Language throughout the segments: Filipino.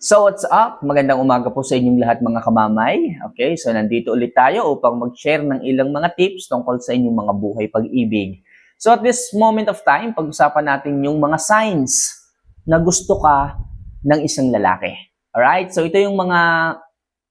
So what's up? Magandang umaga po sa inyong lahat mga kamamay. Okay, so nandito ulit tayo upang mag-share ng ilang mga tips tungkol sa inyong mga buhay pag-ibig. So at this moment of time, pag-usapan natin yung mga signs na gusto ka ng isang lalaki. Alright, so ito yung mga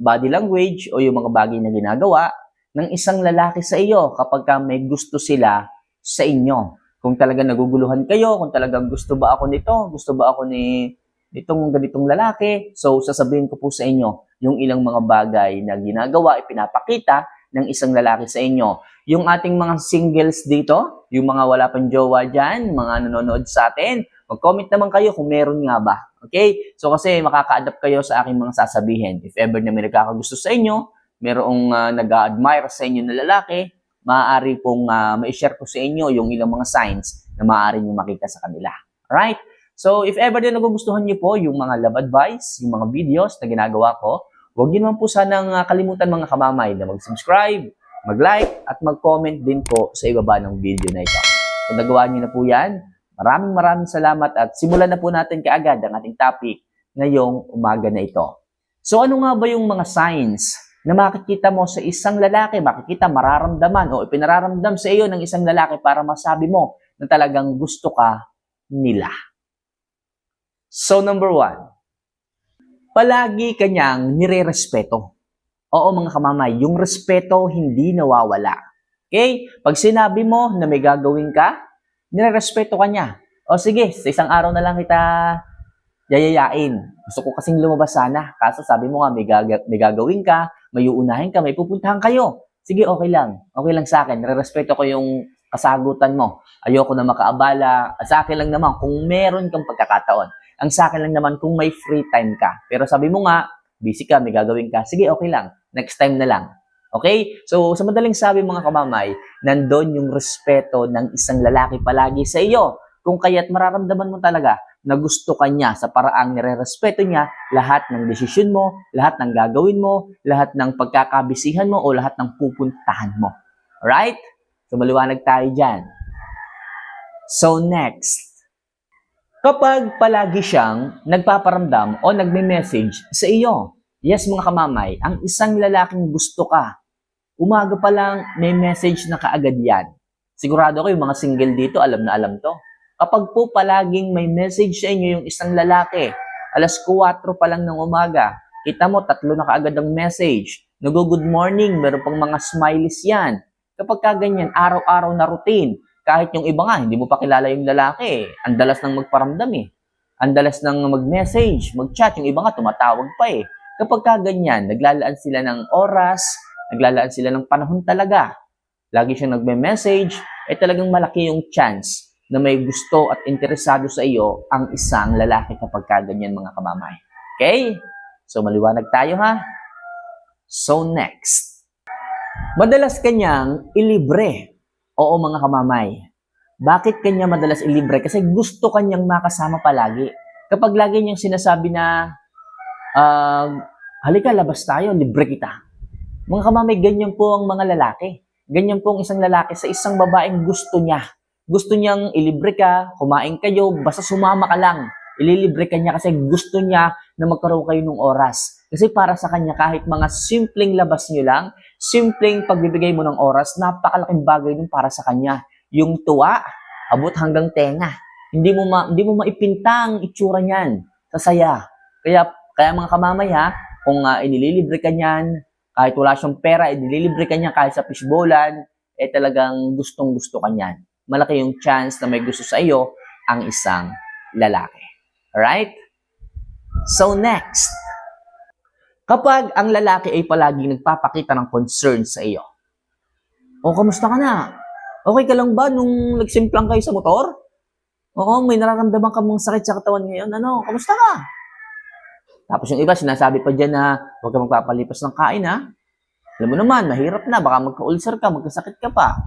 body language o yung mga bagay na ginagawa ng isang lalaki sa iyo kapag may gusto sila sa inyo. Kung talaga naguguluhan kayo, kung talagang gusto ba ako nito, gusto ba ako nitong ganitong lalaki, so sasabihin ko po sa inyo yung ilang mga bagay na ginagawa, ipinapakita ng isang lalaki sa inyo. Yung ating mga singles dito, yung mga wala pang jowa dyan, mga nanonood sa atin, mag-comment naman kayo kung meron nga ba. Okay? So kasi makaka-adapt kayo sa aking mga sasabihin. If ever na may nagkakagusto sa inyo, merong nag-a-admire sa inyo na lalaki, maaari pong ma-share ko sa inyo yung ilang mga signs na maaari nyo makita sa kanila. Alright? So, if ever din nagugustuhan niyo po yung mga love advice, yung mga videos na ginagawa ko, huwag niyo naman po sanang kalimutan mga kamamay na mag-subscribe, mag-like, at mag-comment din po sa ibaba ng video na ito. Kung nagawa niyo na po yan, maraming salamat at simulan na po natin kaagad ang ating topic ngayong umaga na ito. So, ano nga ba yung mga signs na makikita mo sa isang lalaki, makikita, mararamdaman o ipinararamdam sa iyo ng isang lalaki para masabi mo na talagang gusto ka nila? So, number 1, palagi kanyang nire-respeto. Oo mga kamamay, yung respeto hindi nawawala. Okay? Pag sinabi mo na may gagawin ka, nire-respeto ka niya. O sige, sa isang araw na lang kita yayayain. Gusto ko kasing lumabas sana. Kaso sabi mo nga, may gagawin ka, may uunahin ka, may pupuntahan kayo. Sige, okay lang. Okay lang sa akin. Nire-respeto ko yung kasagutan mo. Ayoko na makaabala. Sa akin lang naman, kung meron kang pagkakataon. Ang sa akin lang naman kung may free time ka. Pero sabi mo nga, busy ka, may gagawin ka. Sige, okay lang. Next time na lang. Okay? So, sa madaling sabi mga kamamay, nandun yung respeto ng isang lalaki palagi sa iyo. Kung kaya't mararamdaman mo talaga na gusto ka niya sa paraang nire-respeto niya lahat ng desisyon mo, lahat ng gagawin mo, lahat ng pagkakabisihan mo, o lahat ng pupuntahan mo. Alright? So, maliwanag tayo dyan. So, next. Kapag palagi siyang nagpaparamdam o nagme-message sa iyo. Yes mga kamamay, ang isang lalaking gusto ka, umaga pa lang may message na kaagad yan. Sigurado ko yung mga single dito, alam na alam to. Kapag po palaging may message sa inyo yung isang lalaki, alas 4 pa lang ng umaga, kita mo 3 na kaagad ang message. Nag-good morning, meron pang mga smileys yan. Kapag kaganyan, araw-araw na routine, kahit yung iba nga, hindi mo pa kilala yung lalaki. Ang dalas nang magparamdam eh. Ang dalas nang mag-message, mag-chat. Yung iba nga, tumatawag pa eh. Kapag kaganyan, naglalaan sila ng oras, naglalaan sila ng panahon talaga. Lagi siyang nagme-message, eh talagang malaki yung chance na may gusto at interesado sa iyo ang isang lalaki kapag kaganyan mga kamamay. Okay? So, maliwanag tayo ha? So, next. Madalas kanyang ilibre. Oo mga kamamay. Bakit kanya madalas ilibre? Kasi gusto kanyang makasama palagi. Kapag lagi niyang sinasabi na, halika, labas tayo, libre kita. Mga kamamay, ganyan po ang mga lalaki. Ganyan po ang isang lalaki sa isang babaeng gusto niya. Gusto niyang ilibre ka, kumain kayo, basta sumama ka lang. Ililibre ka niya kasi gusto niya na magkaroon kayo ng oras. Kasi para sa kanya, kahit mga simpleng labas niyo lang, simpleng pagbibigay mo ng oras, napakalaking bagay nun para sa kanya. Yung tuwa, abot hanggang tenga. Hindi mo maipinta ang itsura niyan sa saya. Kaya mga kamamay ha, kung inililibre ka niyan, kahit wala siyang pera, inililibre ka niya kahit sa fishbowlan, eh talagang gustong-gusto ka niyan. Malaki yung chance na may gusto sa iyo ang isang lalaki. Alright? So next. Kapag ang lalaki ay palaging nagpapakita ng concern sa iyo. O, kamusta ka na? Okay ka lang ba nung nagsimplang kayo sa motor? Oo, may nararamdaman ka mong sakit sa katawan ngayon. Ano, kamusta ka? Tapos yung iba, sinasabi pa dyan na huwag ka magpapalipas ng kain ha. Alam mo naman, mahirap na. Baka magka-ulcer ka, magkasakit ka pa.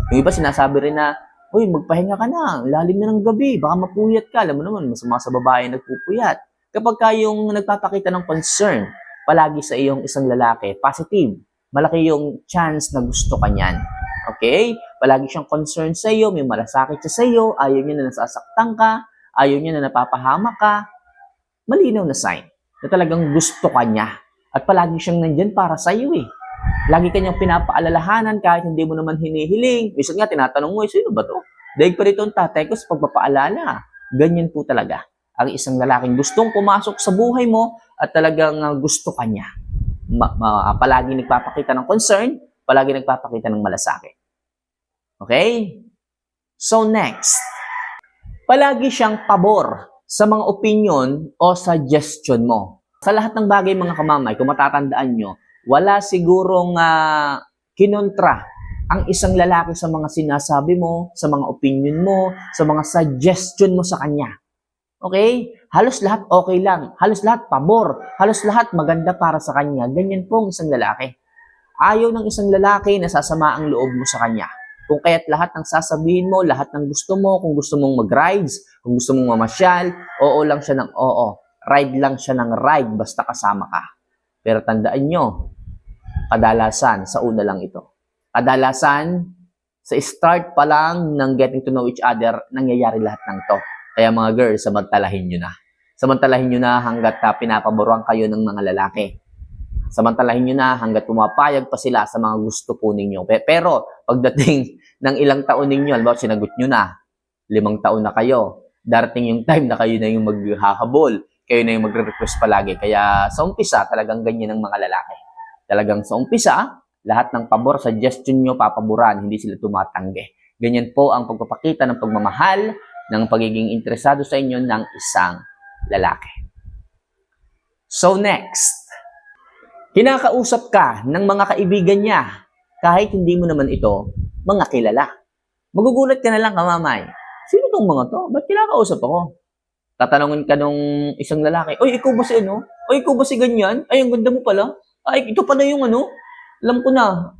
Yung iba, sinasabi rin na, uy, magpahinga ka na. Lalim na ng gabi. Baka mapuyat ka. Alam mo naman, masama sa babae nagpupuyat. Kapag kayong nagpapakita ng concern, palagi sa iyong isang lalaki, positive. Malaki yung chance na gusto ka niyan. Okay? Palagi siyang concerned sa iyo, may malasakit siya sa iyo, ayaw niya na nasasaktan ka, ayaw niya na napapahamak ka. Malinaw na sign. na talagang gusto ka niya. At palagi siyang nandyan para sa iyo eh. Lagi kanyang pinapaalalahanan kahit hindi mo naman hinihiling. Minsan nga tinatanong mo, sino ba to? Dahil pa rito ang tatay ko sa pagpapaalala. Ganyan po talaga ang isang lalaking gustong pumasok sa buhay mo at talagang gusto ka niya. Palagi nagpapakita ng concern, palagi nagpapakita ng malasakit. Okay? So next, palagi siyang pabor sa mga opinion o suggestion mo. Sa lahat ng bagay mga kamamay, kung matatandaan nyo, wala sigurong kinontra ang isang lalaki sa mga sinasabi mo, sa mga opinion mo, sa mga suggestion mo sa kanya. Okay? Halos lahat okay lang. Halos lahat pabor. Halos lahat maganda para sa kanya. Ganyan po ang isang lalaki. Ayaw ng isang lalaki na sasama ang loob mo sa kanya. Kung kaya't lahat ng sasabihin mo, lahat ng gusto mo, kung gusto mong mag-rides, kung gusto mong mamasyal, oo lang siya ng oo. Ride lang siya ng ride basta kasama ka. Pero tandaan nyo, kadalasan, sa una lang ito. Kadalasan, sa start pa lang ng getting to know each other, nangyayari lahat ng to. Kaya mga girls, samantalahin nyo na. Samantalahin nyo na hanggat pinapaboruan kayo ng mga lalaki. Samantalahin nyo na hanggat pumapayag pa sila sa mga gusto po ninyo. Pero pagdating ng ilang taon ninyo, halimbawa sinagot nyo na, 5 taon na kayo, darating yung time na kayo na yung maghahabol, kayo na yung magre-request palagi. Kaya sa umpisa, talagang ganyan ang mga lalaki. Talagang sa umpisa, lahat ng pabor, suggestion nyo, papaboran, hindi sila tumatanggi. Ganyan po ang pagpapakita ng pagmamahal, ng pagiging interesado sa inyo ng isang lalaki. So next, kinakausap ka ng mga kaibigan niya kahit hindi mo naman ito mga kilala. Magugulat ka na lang kamamay. Sino tong mga to? Ba't kinakausap ako? Tatanungin ka nung isang lalaki, oy, ikaw ba si ano? Oy, ikaw ba si ganyan? Ay, ang ganda mo pala. Ay, ito pala yung ano? Alam ko na.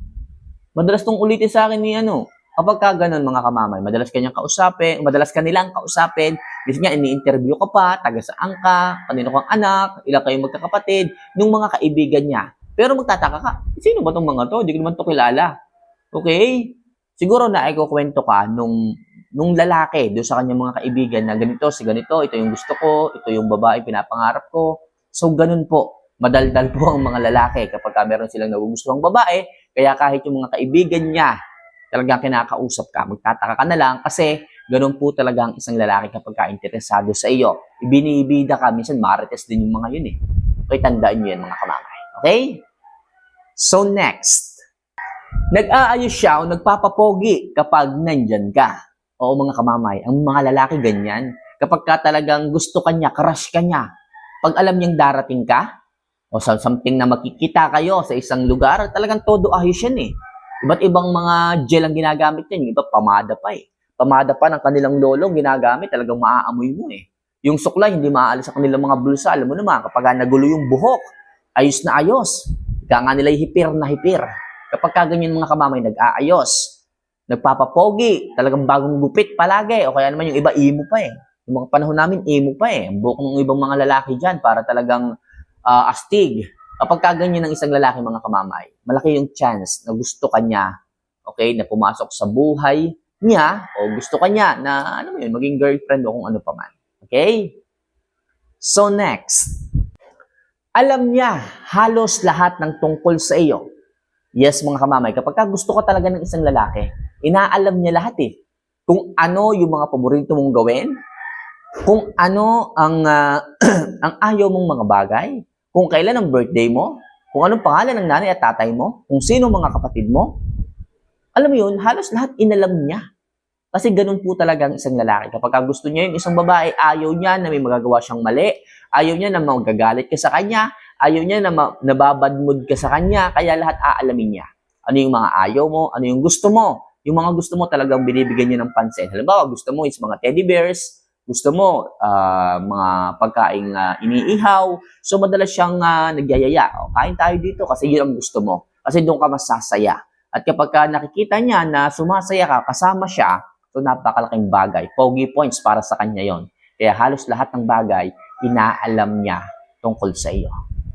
Madalas tong ulitin sa akin ni ano. Kapag ka ganun mga kamamay, madalas kanilang kausapin, kasi nga ini-interview ka pa, taga saan ka, kanino kang anak, ilang kayong magkakapatid, nung mga kaibigan niya. Pero magtataka ka, sino ba tong mga to? Hindi ko naman to kilala. Okay? Siguro na ikukwento ka nung lalaki doon sa kanyang mga kaibigan na ganito, si ganito, ito yung gusto ko, ito yung babae pinapangarap ko. So ganun po, madaldal po ang mga lalaki kapag meron silang nagugustuhang babae, kaya kahit yung mga kaibigan niya talagang kinakausap ka, magtataka ka na lang kasi ganun po talaga ang isang lalaki kapag ka-interesado sa iyo. Ibinibida ka, minsan marites din yung mga yun eh. Okay, tandaan nyo yan mga kamamay. Okay? So next, nag-aayos siya o nagpapapogi kapag nandyan ka. Oo mga kamamay, ang mga lalaki ganyan. Kapag ka talagang gusto ka niya, crush ka niya, pag alam niyang darating ka, o something na makikita kayo sa isang lugar, talagang todo ayos yan eh. Iba't ibang mga gel ang ginagamit niyan. Yung iba, pamada pa eh. Pamada pa ng kanilang lolo ginagamit, talagang maaamoy mo eh. Yung suklay, hindi maaalis sa kanilang mga bulsa. Alam mo naman, kapag nagulo yung buhok, ayos na ayos. Kaya nga nila hipir na hipir. Kapag kaganyan mga kamamay, nag-aayos, nagpapapogi, talagang bagong gupit palagi. O kaya naman yung iba, emo pa eh. Yung mga panahon namin, emo pa eh. Ang buhok ng ibang mga lalaki dyan, para talagang astig. Kapag kaganyan ng isang lalaki mga kamamay, malaki yung chance na gusto ka niya, okay, na pumasok sa buhay niya o gusto ka niya na, ano mo yun, maging girlfriend o kung ano pa man. Okay? So next, alam niya halos lahat ng tungkol sa iyo. Yes mga kamamay, kapag gusto ka talaga ng isang lalaki, inaalam niya lahat eh. Kung ano yung mga paborito mong gawin, kung ano ang, ang ayaw mong mga bagay, kung kailan ang birthday mo, kung anong pangalan ng nanay at tatay mo, kung sino mga kapatid mo. Alam mo yun, halos lahat inalam niya. Kasi ganun po talaga ang isang lalaki. Kapag gusto niya yung isang babae, ayaw niya na may magagawa siyang mali, ayaw niya na magagalit ka sa kanya, ayaw niya na nababad mood ka sa kanya, kaya lahat aalamin niya. Ano yung mga ayaw mo, ano yung gusto mo. Yung mga gusto mo talagang binibigyan niya ng pansin. Halimbawa, gusto mo is mga teddy bears, gusto mo mga pagkaing iniihaw, so madalas siyang nagyayaya. O, kain tayo dito kasi yun ang gusto mo. Kasi doon ka masasaya. At kapag nakikita niya na sumasaya ka, kasama siya, so napakalaking bagay. Pogi points para sa kanya yon. Kaya halos lahat ng bagay, inaalam niya tungkol sa iyo.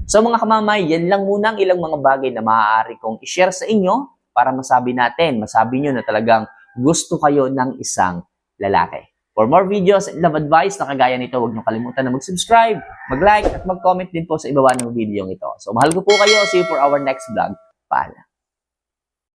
So mga kamamay, yan lang muna ang ilang mga bagay na maaari kong i-share sa inyo para masabi nyo na talagang gusto kayo ng isang lalaki. For more videos and love advice na kagaya nito, huwag niyo kalimutan na mag-subscribe, mag-like, at mag-comment din po sa ibaba ng video ito. So, mahal ko po kayo. See you for our next vlog. Paalam.